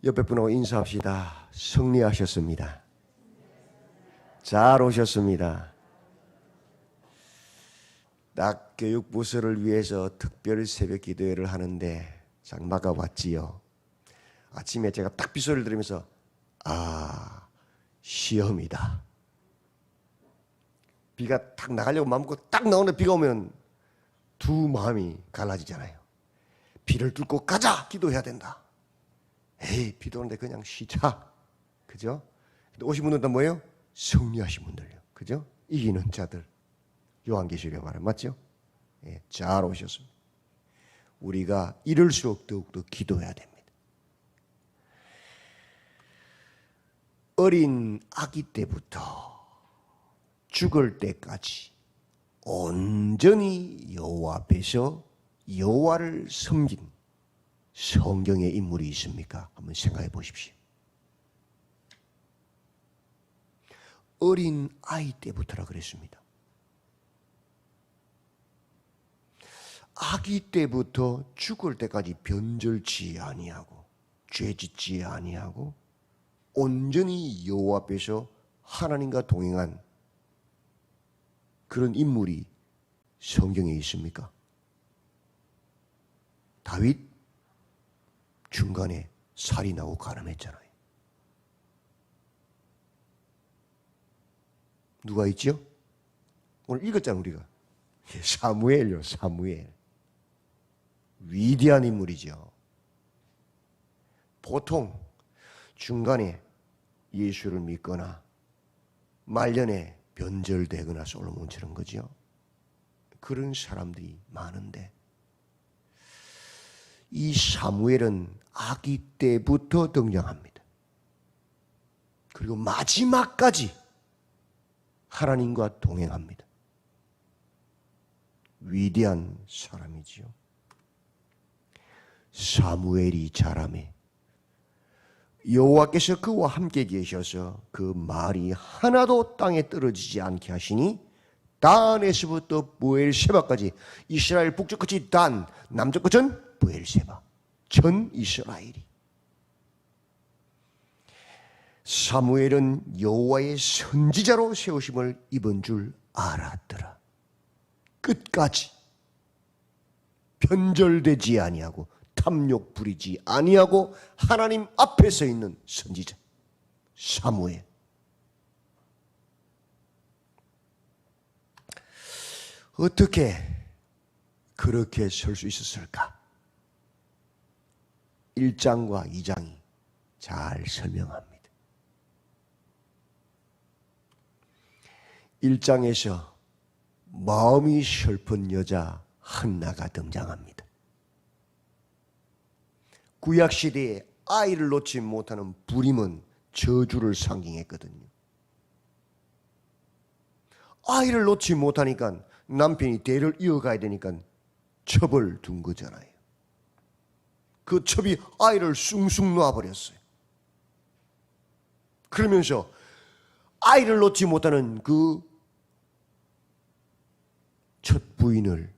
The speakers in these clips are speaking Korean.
옆에 분하고 인사합시다. 승리하셨습니다. 잘 오셨습니다. 낙 교육부서를 위해서 특별 새벽 기도회를 하는데 장마가 왔지요. 아침에 제가 딱 빗소리를 들으면서 시험이다. 비가 탁 나가려고 마음 먹고 딱 나오는데 비가 오면 두 마음이 갈라지잖아요. 비를 뚫고 가자! 기도해야 된다. 에이, 비도 오는데 그냥 쉬자. 그죠? 근데 오신 분들은 뭐예요? 승리하신 분들요. 그죠? 이기는 자들. 요한계시록 말은 맞죠? 예, 잘 오셨습니다. 우리가 이럴수록 더욱더 기도해야 됩니다. 어린 아기 때부터 죽을 때까지 온전히 여호와 앞에서 여호와를 섬긴 성경의 인물이 있습니까? 한번 생각해 보십시오. 어린 아이 때부터라 그랬습니다. 아기 때부터 죽을 때까지 변절치 아니하고 죄짓지 아니하고 온전히 여호와 앞에서 하나님과 동행한 그런 인물이 성경에 있습니까? 다윗 중간에 살이 나고 가늠했잖아요. 누가 있죠? 오늘 읽었잖아요, 우리가. 사무엘요, 사무엘. 위대한 인물이죠. 보통 중간에 예수를 믿거나 말년에 변절되거나 솔로몬처럼 거죠. 그런 사람들이 많은데 이 사무엘은 아기 때부터 등장합니다. 그리고 마지막까지 하나님과 동행합니다. 위대한 사람이지요. 사무엘이 자라매 여호와께서 그와 함께 계셔서 그 말이 하나도 땅에 떨어지지 않게 하시니 단에서부터 브엘세바까지 이스라엘 북쪽 끝이 단, 남쪽 끝은 브엘세바, 전 이스라엘이. 사무엘은 여호와의 선지자로 세우심을 입은 줄 알았더라. 끝까지 변절되지 아니하고 탐욕 부리지 아니하고 하나님 앞에 서 있는 선지자 사무엘. 어떻게 그렇게 설 수 있었을까? 1장과 2장이 잘 설명합니다. 1장에서 마음이 슬픈 여자 한나가 등장합니다. 구약시대에 아이를 놓지 못하는 불임은 저주를 상징했거든요. 아이를 놓지 못하니까 남편이 대를 이어가야 되니까 첩을 둔 거잖아요. 그 첩이 아이를 숭숭 놓아버렸어요. 그러면서 아이를 놓지 못하는 그 첫 부인을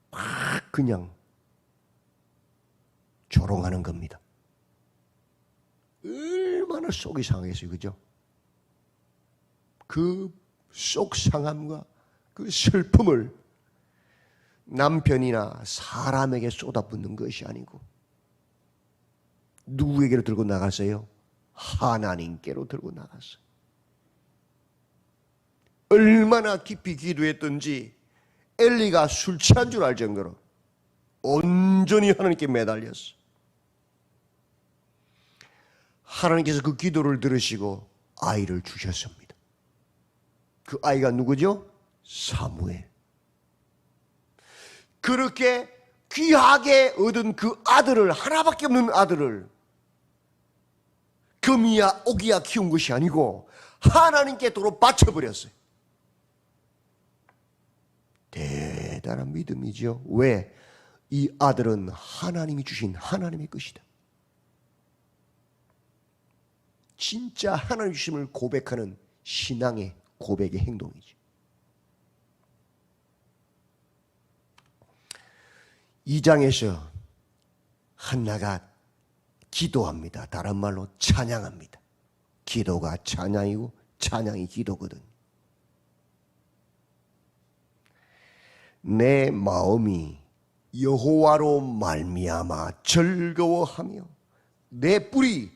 막 그냥 조롱하는 겁니다. 얼마나 속이 상했어요. 그죠? 그 속 상함과 그 슬픔을 남편이나 사람에게 쏟아붓는 것이 아니고 누구에게로 들고 나갔어요? 하나님께로 들고 나갔어요. 얼마나 깊이 기도했던지 엘리가 술 취한 줄 알 정도로 온전히 하나님께 매달렸어. 하나님께서 그 기도를 들으시고 아이를 주셨습니다. 그 아이가 누구죠? 사무엘. 그렇게 귀하게 얻은 그 아들을, 하나밖에 없는 아들을 금이야 옥이야 키운 것이 아니고 하나님께 도로 바쳐버렸어요. 대단한 믿음이죠. 왜? 이 아들은 하나님이 주신 하나님의 것이다. 진짜 하나님 주심을 고백하는 신앙의 고백의 행동이죠. 2장에서 한나가 기도합니다. 다른 말로 찬양합니다. 기도가 찬양이고 찬양이 기도거든. 내 마음이 여호와로 말미암아 즐거워하며 내 뿔이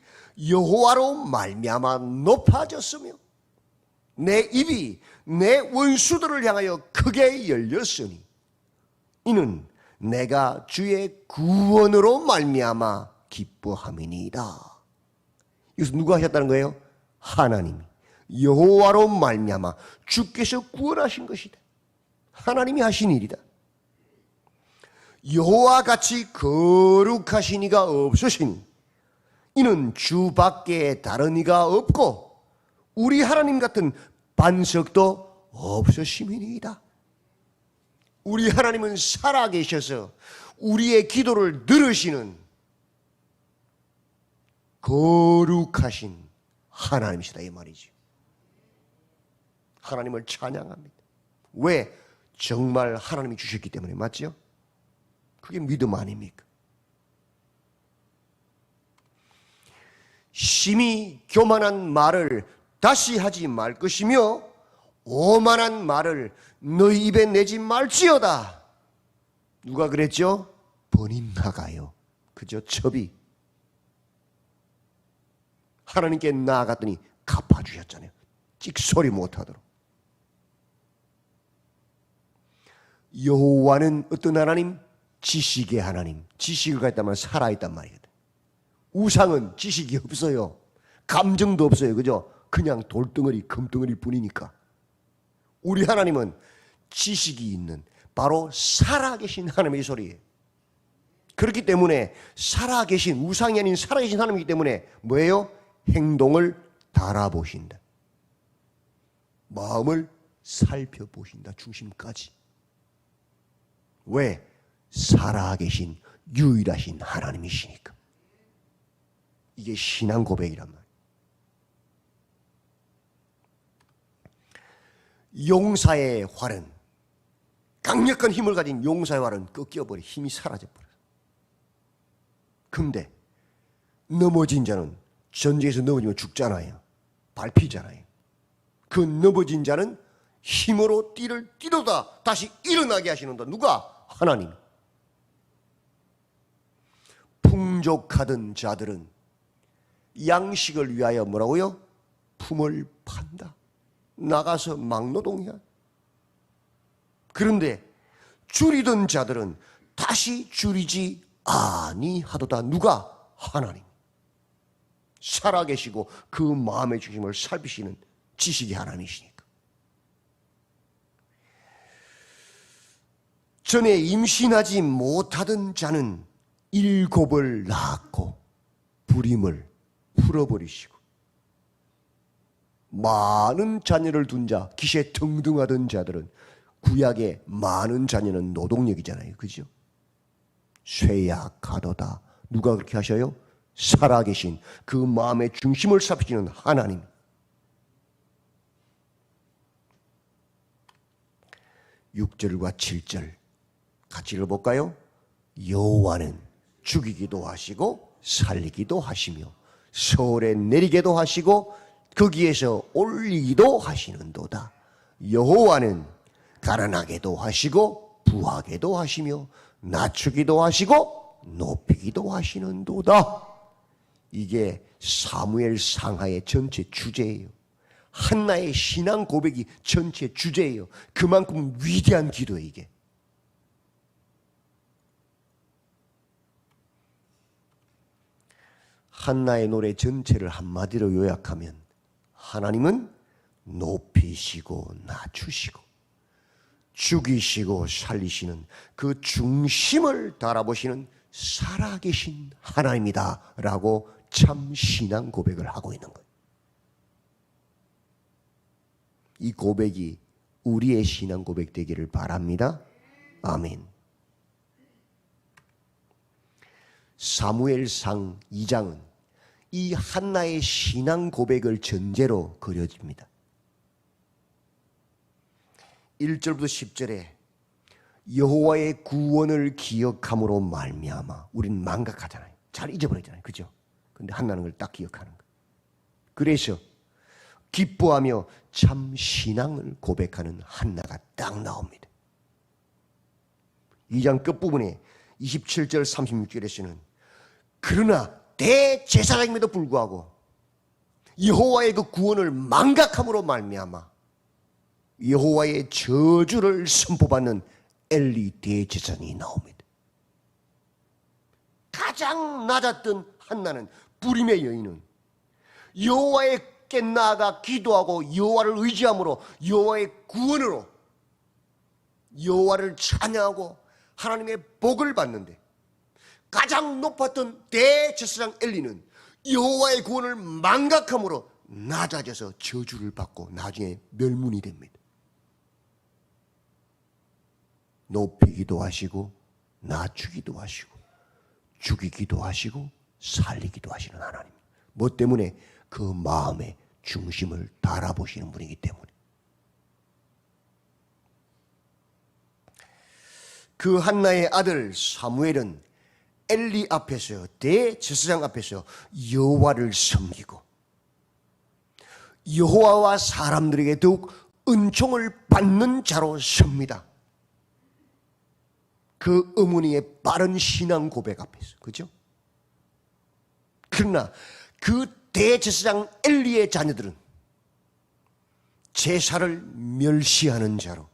여호와로 말미암아 높아졌으며 내 입이 내 원수들을 향하여 크게 열렸으니 이는 내가 주의 구원으로 말미암아 기뻐함이니이다. 이것은 누가 하셨다는 거예요? 하나님이 여호와로 말미암아 주께서 구원하신 것이다. 하나님이 하신 일이다. 여호와 같이 거룩하신 이가 없으시니 이는 주 밖에 다른 이가 없고 우리 하나님 같은 반석도 없으심이니이다. 우리 하나님은 살아계셔서 우리의 기도를 들으시는 거룩하신 하나님이시다 이 말이죠. 하나님을 찬양합니다. 왜? 정말 하나님이 주셨기 때문에. 맞죠? 그게 믿음 아닙니까? 심히 교만한 말을 다시 하지 말 것이며 오만한 말을 너희 입에 내지 말지어다. 누가 그랬죠? 번임 나가요. 그죠? 첩이 하나님께 나아갔더니 갚아주셨잖아요. 찍소리 못하도록. 여호와는 어떤 하나님? 지식의 하나님. 지식을 갖다만 살아있단 말이거든. 우상은 지식이 없어요. 감정도 없어요. 그죠? 그냥 돌덩어리 금덩어리 뿐이니까. 우리 하나님은 지식이 있는 바로 살아계신 하나님의 소리예요. 그렇기 때문에 살아계신, 우상이 아닌 살아계신 하나님이기 때문에 뭐예요? 행동을 달아보신다. 마음을 살펴보신다. 중심까지. 왜? 살아계신 유일하신 하나님이시니까. 이게 신앙 고백이란 말이에요. 용사의 활은, 강력한 힘을 가진 용사의 활은 꺾여버려 힘이 사라져버려요. 근데 넘어진 자는 전쟁에서 넘어지면 죽잖아요. 밟히잖아요. 그 넘어진 자는 힘으로 띠를 띠로다 다시 일어나게 하시는다. 누가? 하나님. 풍족하던 자들은 양식을 위하여 뭐라고요? 품을 판다. 나가서 막노동이야. 그런데 줄이던 자들은 다시 줄이지 아니하도다. 누가? 하나님. 살아계시고 그 마음의 중심을 살피시는 지식의 하나님이시니까. 전에 임신하지 못하던 자는 7을 낳았고 불임을 풀어버리시고, 많은 자녀를 둔 자, 기세 등등하던 자들은, 구약의 많은 자녀는 노동력이잖아요. 그죠? 쇠약하도다. 누가 그렇게 하셔요? 살아계신 그 마음의 중심을 살피시는 하나님. (6절과 7절) 같이 읽어볼까요? 여호와는 죽이기도 하시고 살리기도 하시며 서울에 내리게도 하시고 거기에서 올리기도 하시는도다. 여호와는 가난하게도 하시고 부하게도 하시며 낮추기도 하시고 높이기도 하시는도다. 이게 사무엘 상하의 전체 주제예요. 한나의 신앙 고백이 전체 주제예요. 그만큼 위대한 기도예요. 이게 한나의 노래 전체를 한마디로 요약하면, 하나님은 높이시고 낮추시고 죽이시고 살리시는 그 중심을 달아보시는 살아계신 하나님이다 라고 참 신앙 고백을 하고 있는 거예요. 이 고백이 우리의 신앙 고백 되기를 바랍니다. 아멘. 사무엘상 2장은 이 한나의 신앙 고백을 전제로 그려집니다. 1절부터 10절에 여호와의 구원을 기억함으로 말미암아, 우린 망각하잖아요. 잘 잊어버리잖아요. 그죠? 근데 한나는 걸 딱 기억하는 거예요. 그래서 기뻐하며 참 신앙을 고백하는 한나가 딱 나옵니다. 2장 끝부분에 27절 36절에서는 그러나 대제사장임에도 불구하고 여호와의 그 구원을 망각함으로 말미암아 여호와의 저주를 선포받는 엘리 대제사장이 나옵니다. 가장 낮았던 한나는 불임의 여인은 여호와께 나아가 기도하고 여호와를 의지함으로 여호와의 구원으로 여호와를 찬양하고 하나님의 복을 받는데 가장 높았던 대제사장 엘리는 여호와의 구원을 망각함으로 낮아져서 저주를 받고 나중에 멸문이 됩니다. 높이기도 하시고 낮추기도 하시고 죽이기도 하시고 살리기도 하시는 하나님. 뭐 때문에? 그 마음의 중심을 달아보시는 분이기 때문에. 그 한나의 아들 사무엘은 엘리 앞에서 대제사장 앞에서 여호와를 섬기고 여호와와 사람들에게 더욱 은총을 받는 자로 섭니다. 그 어머니의 빠른 신앙 고백 앞에서. 그죠? 그러나 그 대제사장 엘리의 자녀들은 제사를 멸시하는 자로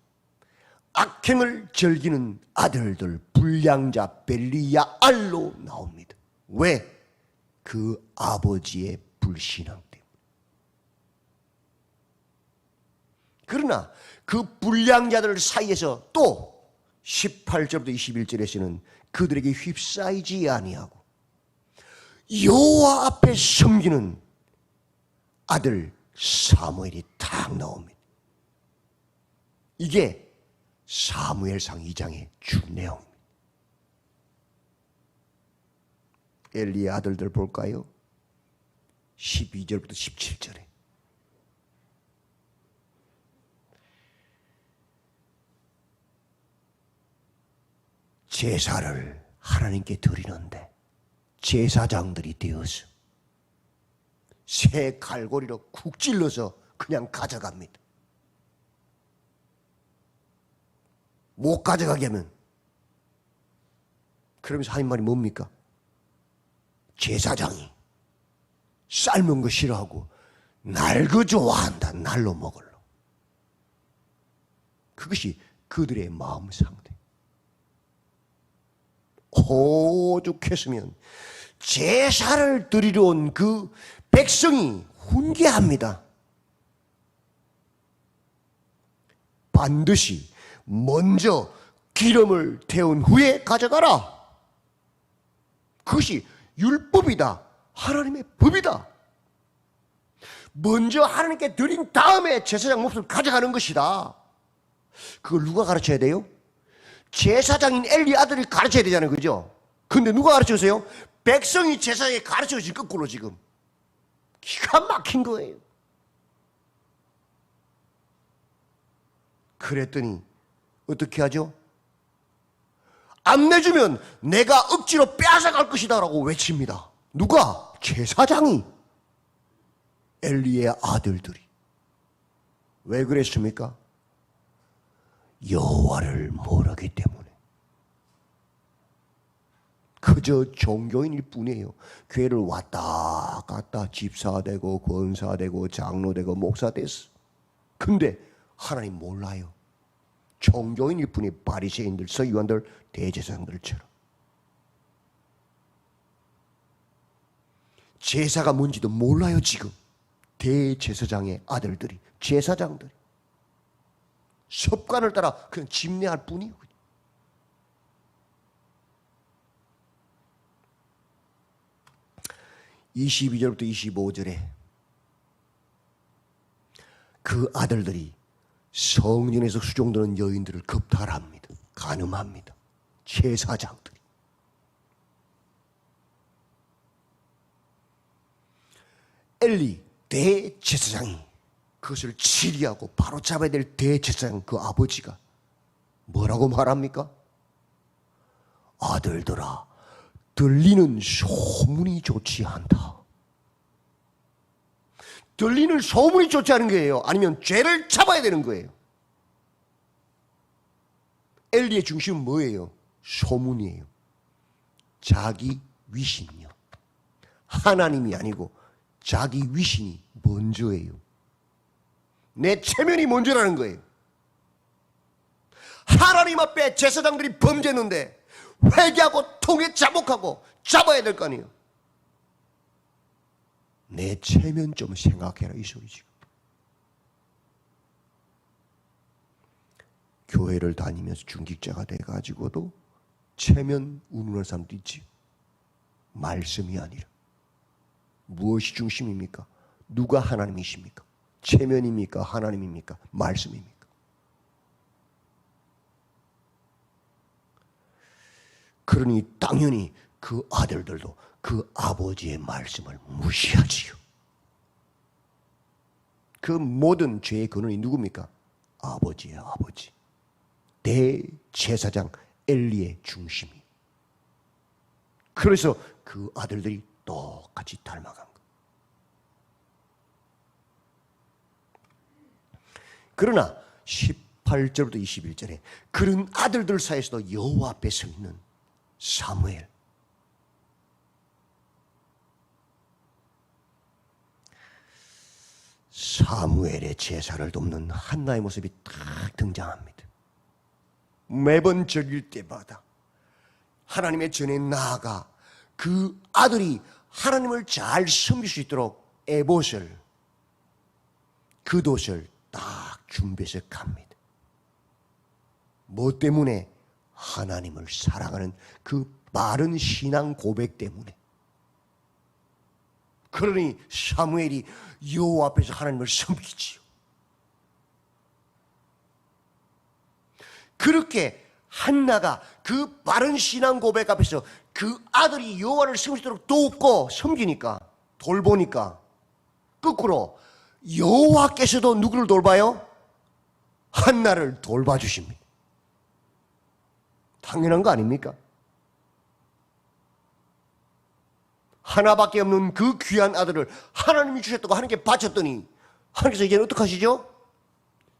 악행을 즐기는 아들들 불량자 벨리야알로 나옵니다. 왜? 그 아버지의 불신앙 때문에. 그러나 그 불량자들 사이에서 또 18절부터 21절에서는 그들에게 휩싸이지 아니하고 여호와 앞에 섬기는 아들 사무엘이 탁 나옵니다. 이게 사무엘상 2장의 주 내용입니다. 엘리의 아들들 볼까요? 12절부터 17절에 제사를 하나님께 드리는데 제사장들이 되어서 새 갈고리로 쿡 찔러서 그냥 가져갑니다. 못 가져가게 하면 그러면서 하는 말이 뭡니까? 제사장이 삶은 거 싫어하고 날 그 좋아한다. 날로 먹을로. 그것이 그들의 마음 상태. 오죽했으면 제사를 드리러 온 그 백성이 훈계합니다. 반드시 먼저 기름을 태운 후에 가져가라. 그것이 율법이다. 하나님의 법이다. 먼저 하나님께 드린 다음에 제사장 몫을 가져가는 것이다. 그걸 누가 가르쳐야 돼요? 제사장인 엘리 아들이 가르쳐야 되잖아요. 그죠? 근데 누가 가르쳐주세요? 백성이 제사장에 가르쳐주지 거꾸로 지금. 기가 막힌 거예요. 그랬더니 어떻게 하죠? 안 내주면 내가 억지로 빼앗아갈 것이다 라고 외칩니다. 누가? 제사장이. 엘리의 아들들이. 왜 그랬습니까? 여호와를 모르기 때문에. 그저 종교인일 뿐이에요. 교회를 왔다 갔다 집사되고 권사되고 장로되고 목사됐어. 근데 하나님 몰라요. 종교인일 뿐이 바리새인들, 서기관들, 대제사장들처럼. 제사가 뭔지도 몰라요 지금. 대제사장의 아들들이, 제사장들이. 습관을 따라 그냥 집례할 뿐이에요. 22절부터 25절에 그 아들들이 성전에서 수종드는 여인들을 겁탈합니다. 간음합니다. 제사장들이. 엘리 대제사장이 그것을 치리하고 바로 잡아야 될 대제사장 그 아버지가 뭐라고 말합니까? 아들들아, 들리는 소문이 좋지 않다. 들리는 소문이 좋지 않은 거예요. 아니면 죄를 잡아야 되는 거예요. 엘리의 중심은 뭐예요? 소문이에요. 자기 위신이요. 하나님이 아니고 자기 위신이 먼저예요. 내 체면이 먼저라는 거예요. 하나님 앞에 제사장들이 범죄했는데 회개하고 통에 자복하고 잡아야 될 거 아니에요. 내 체면 좀 생각해라 이 소리지. 교회를 다니면서 중직자가 돼가지고도 체면 운운하는 사람도 있지. 말씀이 아니라. 무엇이 중심입니까? 누가 하나님이십니까? 체면입니까? 하나님입니까? 말씀입니까? 그러니 당연히 그 아들들도 그 아버지의 말씀을 무시하지요. 그 모든 죄의 근원이 누굽니까? 아버지예요, 아버지. 대제사장 엘리의 중심이. 그래서 그 아들들이 똑같이 닮아간 거예요. 그러나 18절부터 21절에 그런 아들들 사이에서도 여호와 앞에 서 있는 사무엘. 사무엘의 제사를 돕는 한나의 모습이 딱 등장합니다. 매번 절일 때마다 하나님의 전에 나아가 그 아들이 하나님을 잘 섬길 수 있도록 에봇을, 겉옷을 딱 준비해서 갑니다. 뭐 때문에? 하나님을 사랑하는 그 바른 신앙 고백 때문에. 그러니 사무엘이 여호와 앞에서 하나님을 섬기지요. 그렇게 한나가 그 바른 신앙 고백 앞에서 그 아들이 여호와를 섬기도록 돕고 섬기니까, 돌보니까 거꾸로 여호와께서도 누구를 돌봐요? 한나를 돌봐주십니다. 당연한 거 아닙니까? 하나밖에 없는 그 귀한 아들을 하나님이 주셨다고 하나님께 바쳤더니 하나님께서 이제는 어떻게 하시죠?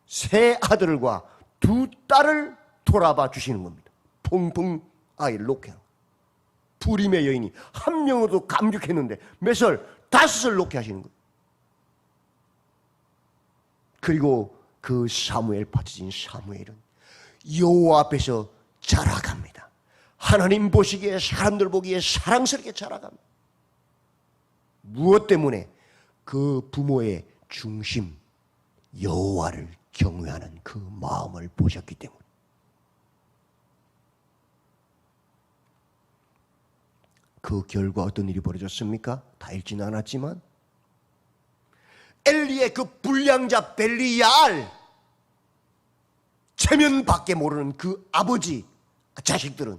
세 아들과 두 딸을 돌아봐 주시는 겁니다. 펑펑 아이를 놓게 하는 거예요. 부림의 여인이 한 명으로도 감격했는데 몇 살? 5을 놓게 하시는 거예요. 그리고 그 사무엘 바쳐진 사무엘은 여호와 앞에서 자라갑니다. 하나님 보시기에, 사람들 보기에 사랑스럽게 자라갑니다. 무엇 때문에? 그 부모의 중심 여호와를 경외하는 그 마음을 보셨기 때문에. 그 결과 어떤 일이 벌어졌습니까? 다 읽지는 않았지만 엘리의 그 불량자 벨리야알, 체면밖에 모르는 그 아버지 자식들은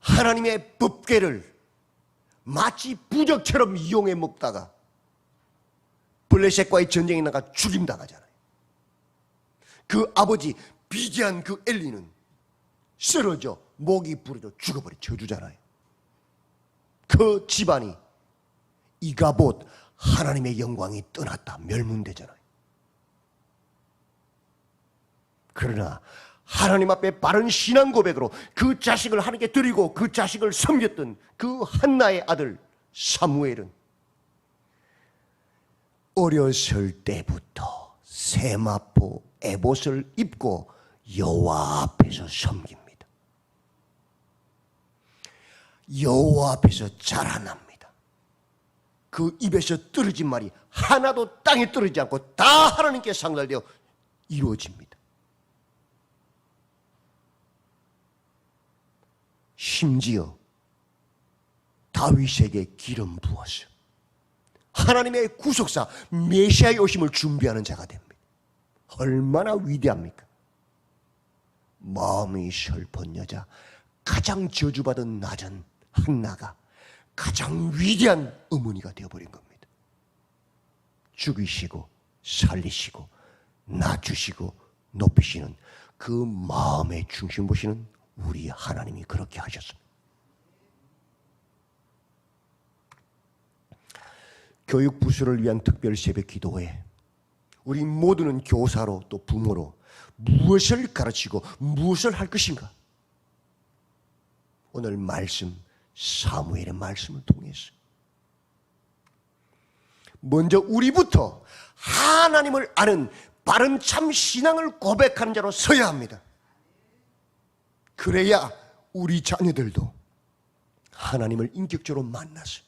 하나님의 법궤를 마치 부적처럼 이용해 먹다가 블레셋과의 전쟁에 나가 죽임당하잖아요. 그 아버지 비계한 그 엘리는 쓰러져 목이 부러져 죽어버려 저주잖아요. 그 집안이 이가봇, 하나님의 영광이 떠났다, 멸문되잖아요. 그러나 하나님 앞에 바른 신앙 고백으로 그 자식을 하나님께 드리고 그 자식을 섬겼던 그 한나의 아들 사무엘은 어렸을 때부터 세마포 에봇을 입고 여호와 앞에서 섬깁니다. 여호와 앞에서 자라납니다. 그 입에서 떨어진 말이 하나도 땅에 떨어지지 않고 다 하나님께 상달되어 이루어집니다. 심지어 다윗에게 기름 부어서 하나님의 구속사 메시아의 오심을 준비하는 자가 됩니다. 얼마나 위대합니까? 마음이 슬픈 여자, 가장 저주받은 낮은 한나가 가장 위대한 어머니가 되어버린 겁니다. 죽이시고 살리시고 낮추시고 높이시는 그 마음의 중심 보시는 우리 하나님이 그렇게 하셨습니다. 교육 부수를 위한 특별 새벽 기도회, 우리 모두는 교사로 또 부모로 무엇을 가르치고 무엇을 할 것인가? 오늘 말씀, 사무엘의 말씀을 통해서 먼저 우리부터 하나님을 아는 바른 참 신앙을 고백하는 자로 서야 합니다. 그래야 우리 자녀들도 하나님을 인격적으로 만나서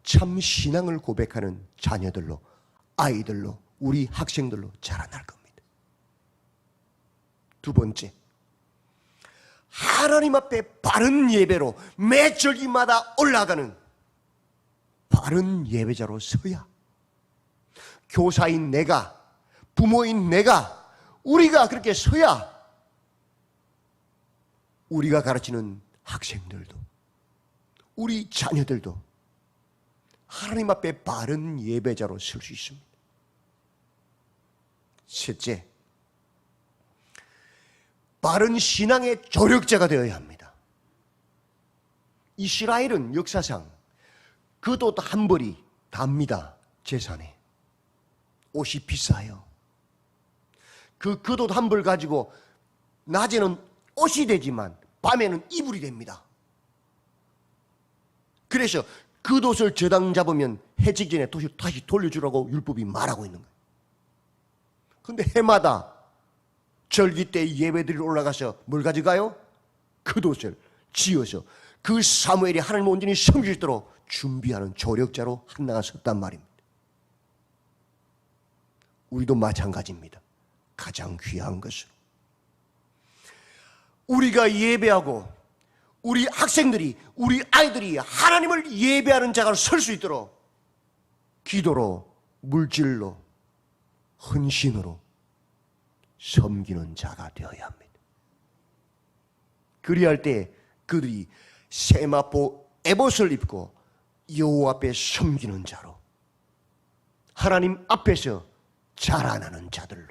참 신앙을 고백하는 자녀들로, 아이들로, 우리 학생들로 자라날 겁니다. 두 번째, 하나님 앞에 바른 예배로 매 절기마다 올라가는 바른 예배자로 서야, 교사인 내가, 부모인 내가, 우리가 그렇게 서야 우리가 가르치는 학생들도, 우리 자녀들도 하나님 앞에 바른 예배자로 설 수 있습니다. 셋째, 바른 신앙의 조력자가 되어야 합니다. 이스라엘은 역사상 겉옷 한 벌이 답니다. 제산에 옷이 비싸요. 그 겉옷 한 벌 가지고 낮에는 옷이 되지만 밤에는 이불이 됩니다. 그래서 겉옷을 저당 잡으면 해지기 전에 다시 돌려주라고 율법이 말하고 있는 거예요. 그런데 해마다 절기 때 예배드리러 올라가서 뭘 가져가요? 겉옷을 지어서 그 사무엘이 하나님을 온전히 섬길 수 있도록 준비하는 조력자로 한나가 섰단 말입니다. 우리도 마찬가지입니다. 가장 귀한 것으로 우리가 예배하고 우리 학생들이, 우리 아이들이 하나님을 예배하는 자가 설 수 있도록 기도로, 물질로, 헌신으로 섬기는 자가 되어야 합니다. 그리할 때 그들이 세마포 에봇을 입고 여호와 앞에 섬기는 자로, 하나님 앞에서 자라나는 자들로,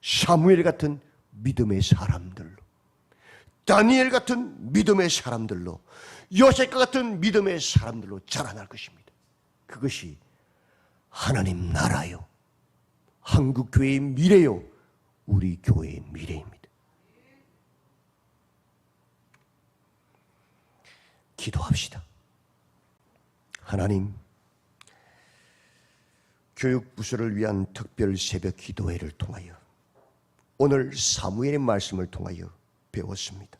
사무엘 같은 믿음의 사람들로, 다니엘 같은 믿음의 사람들로, 요셉과 같은 믿음의 사람들로 자라날 것입니다. 그것이 하나님 나라요, 한국 교회의 미래요, 우리 교회의 미래입니다. 기도합시다. 하나님, 교육부서를 위한 특별 새벽 기도회를 통하여 오늘 사무엘의 말씀을 통하여 배웠습니다.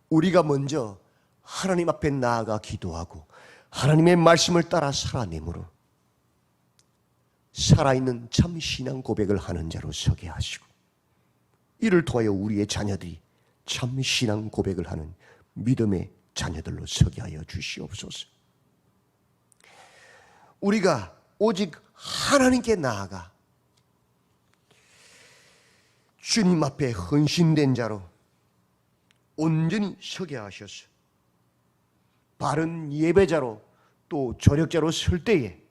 우리가 먼저 하나님 앞에 나아가 기도하고 하나님의 말씀을 따라 살아내므로 살아있는 참 신앙 고백을 하는 자로 서게 하시고, 이를 통하여 우리의 자녀들이 참 신앙 고백을 하는 믿음의 자녀들로 서게 하여 주시옵소서. 우리가 오직 하나님께 나아가 주님 앞에 헌신된 자로 온전히 서게 하셔서 바른 예배자로 또 조력자로 설 때에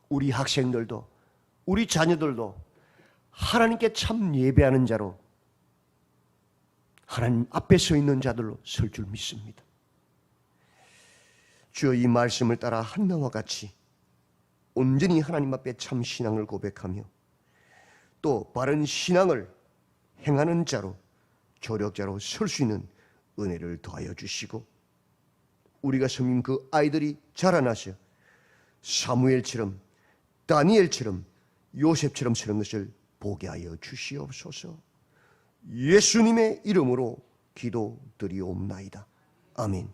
우리 학생들도 우리 자녀들도 하나님께 참 예배하는 자로 하나님 앞에 서 있는 자들로 설 줄 믿습니다. 주여, 이 말씀을 따라 한나와 같이 온전히 하나님 앞에 참 신앙을 고백하며 또 바른 신앙을 행하는 자로, 조력자로 설 수 있는 은혜를 더하여 주시고, 우리가 섬긴 그 아이들이 자라나서 사무엘처럼, 다니엘처럼, 요셉처럼 서는 것을 보게 하여 주시옵소서. 예수님의 이름으로 기도드리옵나이다. 아멘.